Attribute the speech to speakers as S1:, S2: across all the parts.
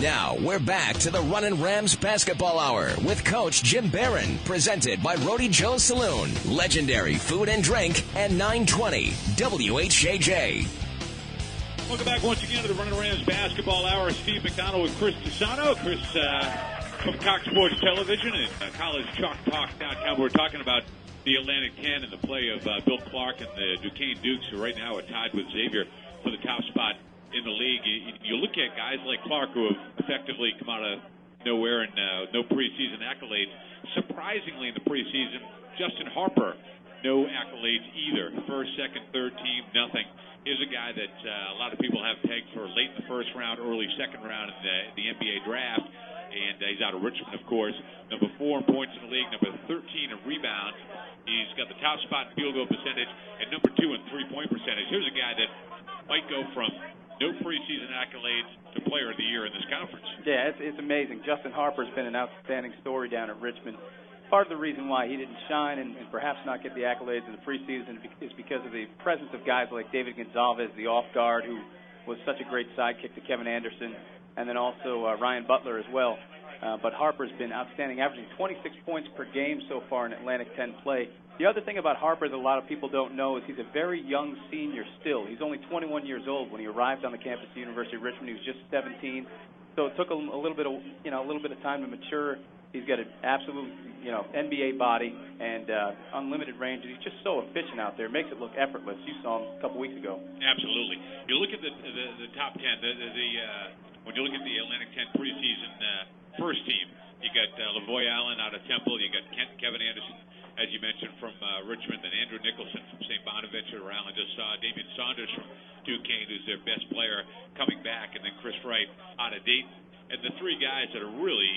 S1: Now, we're back to the Runnin' Rams Basketball Hour with Coach Jim Barron, presented by Rhode Joe's Saloon, legendary food and drink, and 920 WHJJ.
S2: Welcome back once again to the Runnin' Rams Basketball Hour. Steve McDonald with Chris Tisano. Chris from Cox Sports Television and CollegeChalkTalk.com. We're talking about the Atlantic 10 and the play of Bill Clark and the Duquesne Dukes, who right now are tied with Xavier for the top spot in the league. You look at guys like Clark, who have effectively come out of nowhere and no preseason accolades. Surprisingly, in the preseason, Justin Harper, no accolades either. First, second, third team, nothing. Here's a guy that a lot of people have pegged for late in the first round, early second round in the NBA draft. And he's out of Richmond, of course. Number 4 in points in the league, number 13 in rebounds. He's got the top spot in field goal percentage and number 2 in three-point percentage. Here's a guy that might go from no preseason accolades to player of the year in this conference.
S3: Yeah, it's amazing. Justin Harper's been an outstanding story down at Richmond. Part of the reason why he didn't shine and perhaps not get the accolades in the preseason is because of the presence of guys like David Gonzalez, the off guard, who was such a great sidekick to Kevin Anderson, and then also Ryan Butler as well. But Harper's been outstanding, averaging 26 points per game so far in Atlantic 10 play. The other thing about Harper that a lot of people don't know is he's a very young senior still. He's only 21 years old when he arrived on the campus of the University of Richmond. He was just 17, so it took a little bit of time to mature. He's got an absolute NBA body and unlimited range, and he's just so efficient out there. It makes it look effortless. You saw him a couple weeks ago.
S2: Absolutely. You look at the top 10. When you look at the Atlantic 10 preseason first team, you got Lavoy Allen out of Temple. You got Kevin Anderson, as you mentioned, from Richmond, and Andrew Nicholson from St. Bonaventure. Allen just saw Damian Saunders from Duquesne, who's their best player, coming back, and then Chris Wright out of Dayton. And the three guys that are really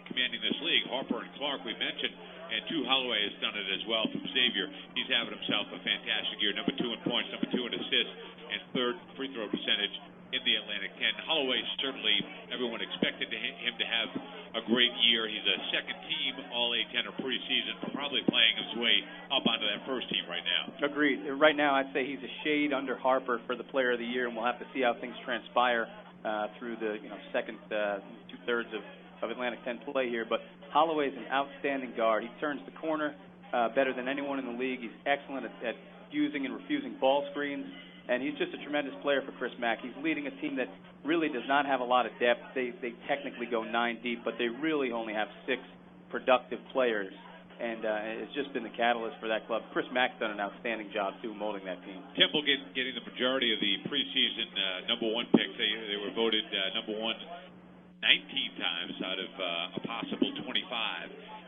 S2: commanding this league, Harper and Clark, we mentioned, and Drew Holloway has done it as well from Xavier. He's having himself a fantastic year. Number 2 in points, number 2 in assists, and third free throw percentage in the Atlantic 10. Holloway, certainly everyone expected him to have a great year. He's a second-team All-A-10 preseason, probably playing his way up onto that first team right now.
S3: Agreed. Right now, I'd say he's a shade under Harper for the Player of the Year, and we'll have to see how things transpire through the second two-thirds of Atlantic 10 play here. But Holloway's an outstanding guard. He turns the corner better than anyone in the league. He's excellent at using and refusing ball screens. And he's just a tremendous player for Chris Mack. He's leading a team that really does not have a lot of depth. They technically go 9 deep, but they really only have 6 productive players. And it's just been the catalyst for that club. Chris Mack's done an outstanding job, too, molding that team.
S2: Temple getting the majority of the preseason number 1 picks. They were voted number 1 19 times out of a possible 25.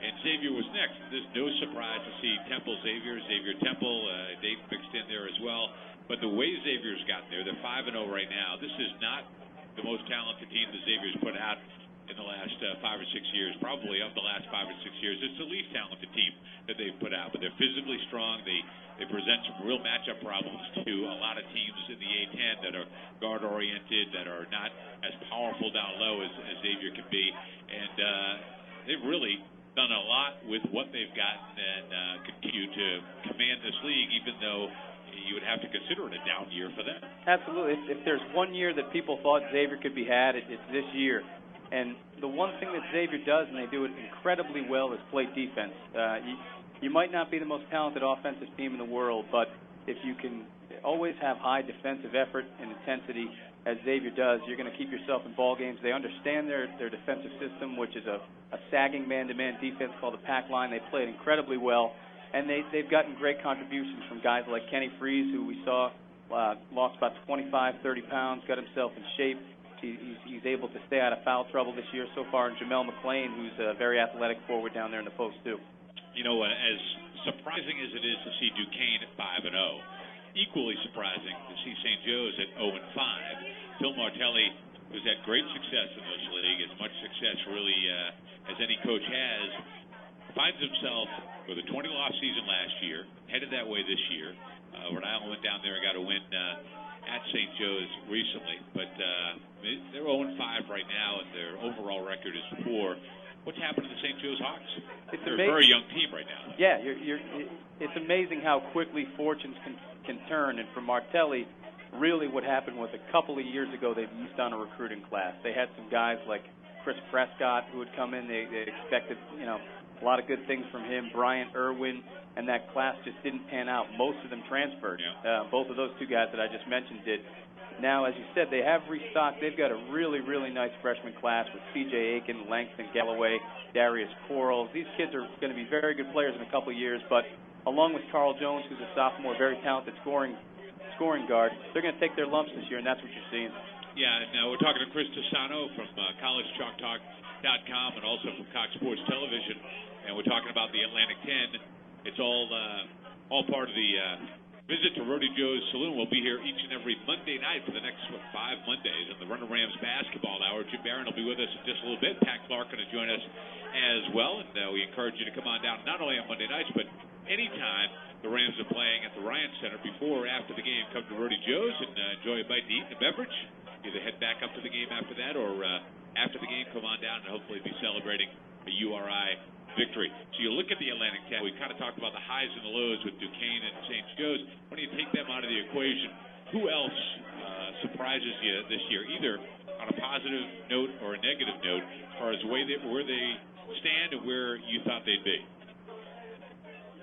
S2: And Xavier was next. There's no surprise to see Temple, Xavier, Temple, Dayton mixed in there as well. But the way Xavier's gotten there, they're 5-0 right now. This is not the most talented team that Xavier's put out in the last 5 or 6 years, probably of the last 5 or 6 years. It's the least talented team that they've put out, but they're physically strong. They present some real matchup problems to a lot of teams in the A-10 that are guard-oriented, that are not as powerful down low as Xavier can be. And they've really done a lot with what they've gotten and continue to command this league, even though you would have to consider it a down year for them.
S3: Absolutely. If there's one year that people thought Xavier could be had, it's this year. And the one thing that Xavier does, and they do it incredibly well, is play defense. You might not be the most talented offensive team in the world, but if you can always have high defensive effort and intensity, as Xavier does, you're going to keep yourself in ball games. They understand their defensive system, which is a sagging man-to-man defense called the pack line. They play it incredibly well. And they've gotten great contributions from guys like Kenny Freese, who we saw lost about 25, 30 pounds, got himself in shape. He's able to stay out of foul trouble this year so far. And Jamel McClain, who's a very athletic forward down there in the post, too.
S2: You know, as surprising as it is to see Duquesne at 5-0, equally surprising to see St. Joe's at 0-5. Phil Martelli, who's had great success in this league, as much success really as any coach has, finds himself with a 20-loss season last year, headed that way this year. Rhode Island went down there and got a win at St. Joe's recently, but they're 0-5 right now, and their overall record is poor. What's happened to the St. Joe's Hawks? They're a very young team right now.
S3: Yeah, it's amazing how quickly fortunes can turn, and for Martelli, really what happened was a couple of years ago they missed on a recruiting class. They had some guys like Chris Prescott who would come in. They expected, a lot of good things from him. Bryant Irwin, and that class just didn't pan out. Most of them transferred.
S2: Yeah.
S3: Both of those two guys that I just mentioned did. Now, as you said, they have restocked. They've got a really, really nice freshman class with C.J. Aiken, Langston Galloway, Darius Quarles. These kids are going to be very good players in a couple of years, but along with Carl Jones, who's a sophomore, very talented scoring guard, they're going to take their lumps this year, and that's what you're seeing.
S2: Yeah, and we're talking to Chris Tisano from collegechalktalk.com and also from Cox Sports Television, and we're talking about the Atlantic 10. It's all part of the visit to Rhode Joe's Saloon. We'll be here each and every Monday night for the next 5 Mondays on the Runnin Rams Basketball Hour. Jim Barron will be with us in just a little bit. Pat Clark going to join us as well, and we encourage you to come on down not only on Monday nights, but anytime the Rams are playing at the Ryan Center. Before or after the game, come to Rhode Joe's and enjoy a bite to eat and a beverage. Either head back up to the game after that, or after the game, come on down and hopefully be celebrating a URI victory. So you look at the Atlantic 10. We kind of talked about the highs and the lows with Duquesne and St. Joe's. When you take them out of the equation, who else surprises you this year, either on a positive note or a negative note, as far as where they stand and where you thought they'd be?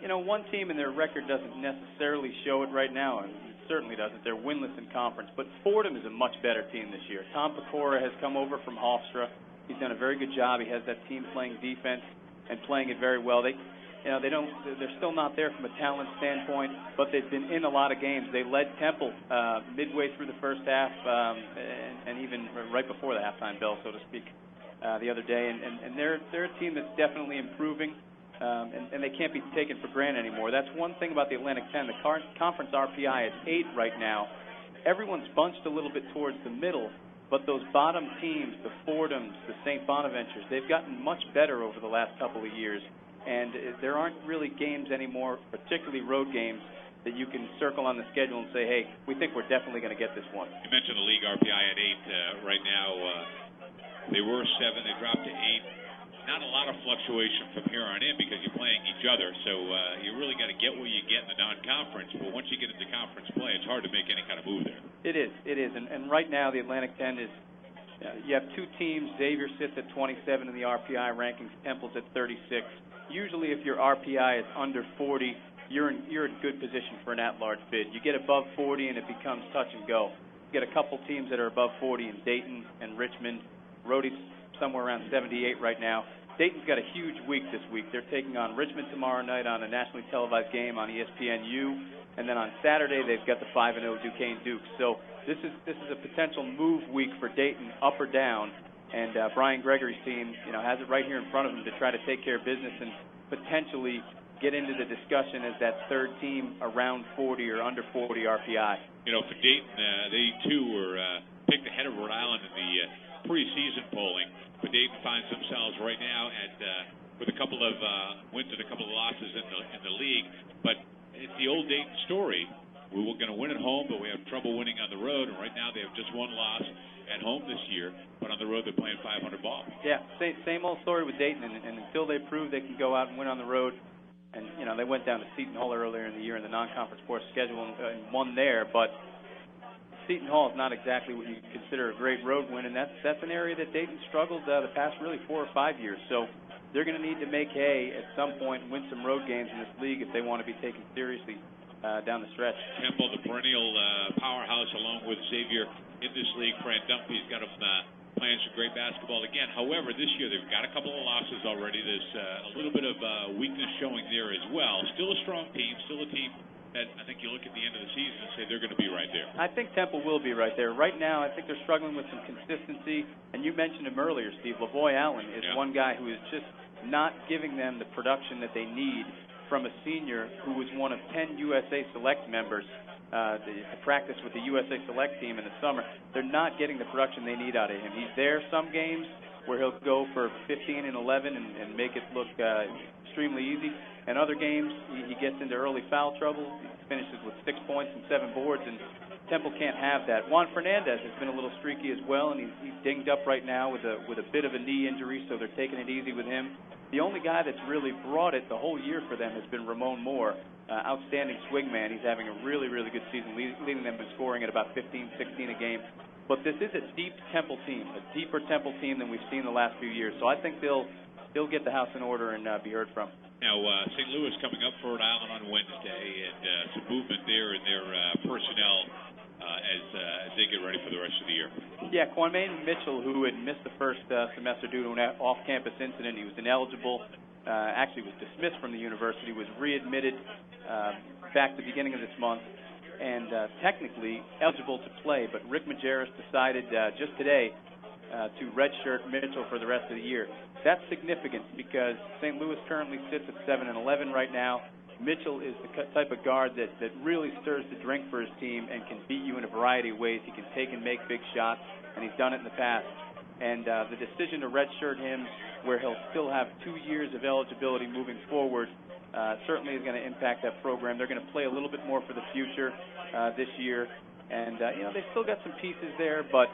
S3: One team in their record doesn't necessarily show it right now, and it certainly doesn't. They're winless in conference, but Fordham is a much better team this year. Tom Pecora has come over from Hofstra. He's done a very good job. He has that team playing defense and playing it very well. They're still not there from a talent standpoint, but they've been in a lot of games. They led Temple midway through the first half, and even right before the halftime bell, so to speak, the other day. And they're a team that's definitely improving, and they can't be taken for granted anymore. That's one thing about the Atlantic 10. The conference RPI is 8 right now. Everyone's bunched a little bit towards the middle, but those bottom teams, the Fordhams, the St. Bonaventures, they've gotten much better over the last couple of years. And there aren't really games anymore, particularly road games, that you can circle on the schedule and say, hey, we think we're definitely going to get this one.
S2: You mentioned the league RPI at 8 right now. They were 7. They dropped to 8. Not a lot of fluctuation from here on in because you're playing each other. So you really got to get what you get in the non-conference. But once you get into conference play, it's hard to make any kind of move there.
S3: It is. And right now the Atlantic 10 is, you have two teams. Xavier sits at 27 in the RPI rankings. Temple's at 36. Usually if your RPI is under 40, you're in good position for an at-large bid. You get above 40 and it becomes touch and go. You get a couple teams that are above 40 in Dayton and Richmond. Rhode's somewhere around 78 right now. Dayton's got a huge week this week. They're taking on Richmond tomorrow night on a nationally televised game on ESPNU, and then on Saturday they've got the 5-0 Duquesne Dukes. So this is a potential move week for Dayton, up or down. And Brian Gregory's team, has it right here in front of him to try to take care of business and potentially get into the discussion as that third team around 40 or under 40 RPI.
S2: For Dayton, they too were picked ahead of Rhode Island in the preseason polling, but Dayton finds themselves right now with a couple of wins and a couple of losses in the league. But it's the old Dayton story. We were going to win at home, but we have trouble winning on the road. And right now they have just one loss at home this year, but on the road they're playing 500 ball.
S3: Yeah, same old story with Dayton. And until they prove they can go out and win on the road, and they went down to Seton Hall earlier in the year in the non-conference sports schedule and won there, but Seton Hall is not exactly what you consider a great road win, and that's an area that Dayton struggled the past really 4 or 5 years. So they're going to need to make hay at some point and win some road games in this league if they want to be taken seriously down the stretch.
S2: Temple, the perennial powerhouse, along with Xavier in this league. Fran Dunphy's got them playing some great basketball again. However, this year they've got a couple of losses already. There's a little bit of weakness showing there as well. Still a strong team, still a team that I think you look at the end of the season and say they're going to be right there.
S3: I think Temple will be right there. Right now, I think they're struggling with some consistency. And you mentioned him earlier, Steve. Lavoy Allen is one guy who is just not giving them the production that they need from a senior who was one of 10 USA Select members to practice with the USA Select team in the summer. They're not getting the production they need out of him. He's there some games where he'll go for 15 and 11 and make it look extremely easy. And other games, he gets into early foul trouble. He finishes with 6 points and 7 boards. And Temple can't have that. Juan Fernandez has been a little streaky as well, and he's dinged up right now with a bit of a knee injury, so they're taking it easy with him. The only guy that's really brought it the whole year for them has been Ramon Moore, outstanding swingman. He's having a really, really good season, leading them in scoring at about 15, 16 a game. But this is a deep Temple team, a deeper Temple team than we've seen the last few years. So I think they'll get the house in order and be heard from.
S2: Now, St. Louis coming up for Rhode Island on Wednesday, and some movement there in their personnel as they get ready for the rest of the year.
S3: Yeah, Kwame Mitchell, who had missed the first semester due to an off-campus incident, he was ineligible, actually was dismissed from the university, was readmitted back at the beginning of this month, and technically eligible to play. But Rick Majerus decided just today to redshirt Mitchell for the rest of the year. That's significant because St. Louis currently sits at 7-11 right now. Mitchell is the type of guard that really stirs the drink for his team and can beat you in a variety of ways. He can take and make big shots, and he's done it in the past. And the decision to redshirt him, where he'll still have 2 years of eligibility moving forward, certainly is going to impact that program. They're going to play a little bit more for the future this year. And, they've still got some pieces there, but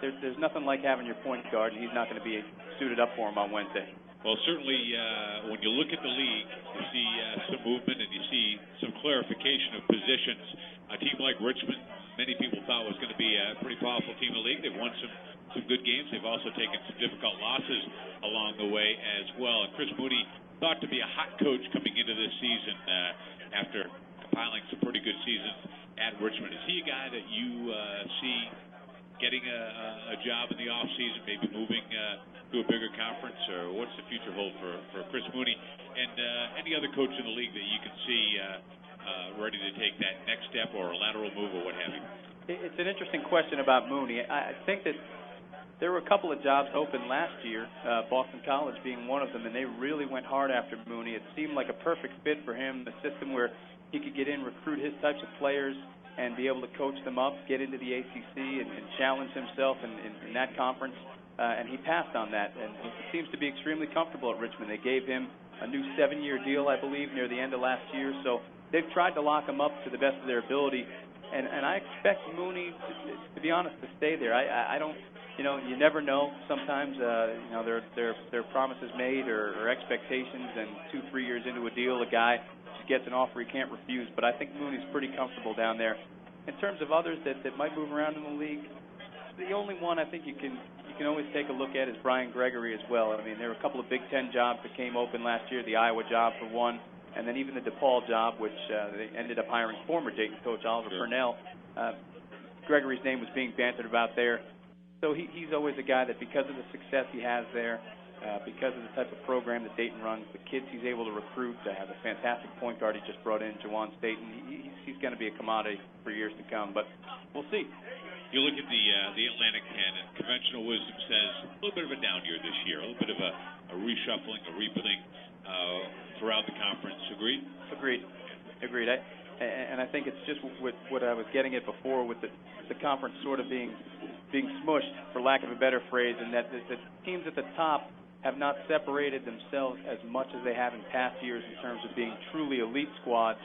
S3: there's nothing like having your point guard, and he's not going to be suited up for him on Wednesday.
S2: Well, certainly when you look at the league, you see some movement and you see some clarification of positions. A team like Richmond, many people thought was going to be a pretty powerful team in the league. They've won some good games. They've also taken some difficult losses along the way as well. And Chris Mooney thought to be a hot coach coming into this season after compiling some pretty good seasons at Richmond. Is he a guy that you see getting a job in the offseason, maybe moving to a bigger conference, or what's the future hold for Chris Mooney and any other coach in the league that you can see ready to take that next step or a lateral move or what have you?
S3: It's an interesting question about Mooney. I think that there were a couple of jobs open last year, Boston College being one of them, and they really went hard after Mooney. It seemed like a perfect fit for him, a system where he could get in, recruit his types of players, and be able to coach them up, get into the ACC, and challenge himself in that conference. And he passed on that, and he seems to be extremely comfortable at Richmond. They gave him a new 7-year deal, I believe, near the end of last year. So they've tried to lock him up to the best of their ability. And I expect Mooney, to be honest, to stay there. I don't, you never know. Sometimes, there are promises made or expectations, and 2-3 years into a deal, a guy just gets an offer he can't refuse. But I think Mooney's pretty comfortable down there. In terms of others that might move around in the league, the only one I think you can always take a look at is Brian Gregory as well. I mean, there were a couple of Big Ten jobs that came open last year, the Iowa job for one, and then even the DePaul job, which they ended up hiring former Dayton coach Oliver Purnell. Gregory's name was being bantered about there. So he's always a guy that, because of the success he has there, because of the type of program that Dayton runs, the kids he's able to recruit, has a fantastic point guard he just brought in, Jawan Staten. He's going to be a commodity for years to come, but we'll see.
S2: You look at the Atlantic 10, and conventional wisdom says a little bit of a down year this year, a little bit of a reshuffling, a rebuilding throughout the conference. Agreed?
S3: Agreed. And I think it's just what I was getting at before with the conference sort of being smushed, for lack of a better phrase, and that the teams at the top have not separated themselves as much as they have in past years in terms of being truly elite squads.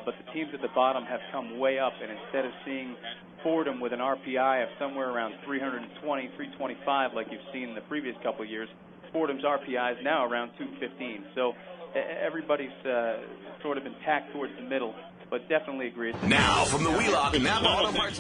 S3: But the teams at the bottom have come way up, and instead of seeing Fordham with an RPI of somewhere around 320, 325 like you've seen in the previous couple of years, Fordham's RPI is now around 215. So everybody's sort of been tacked towards the middle, but definitely agreed.
S1: Now from the Wheelock Napa Auto Parts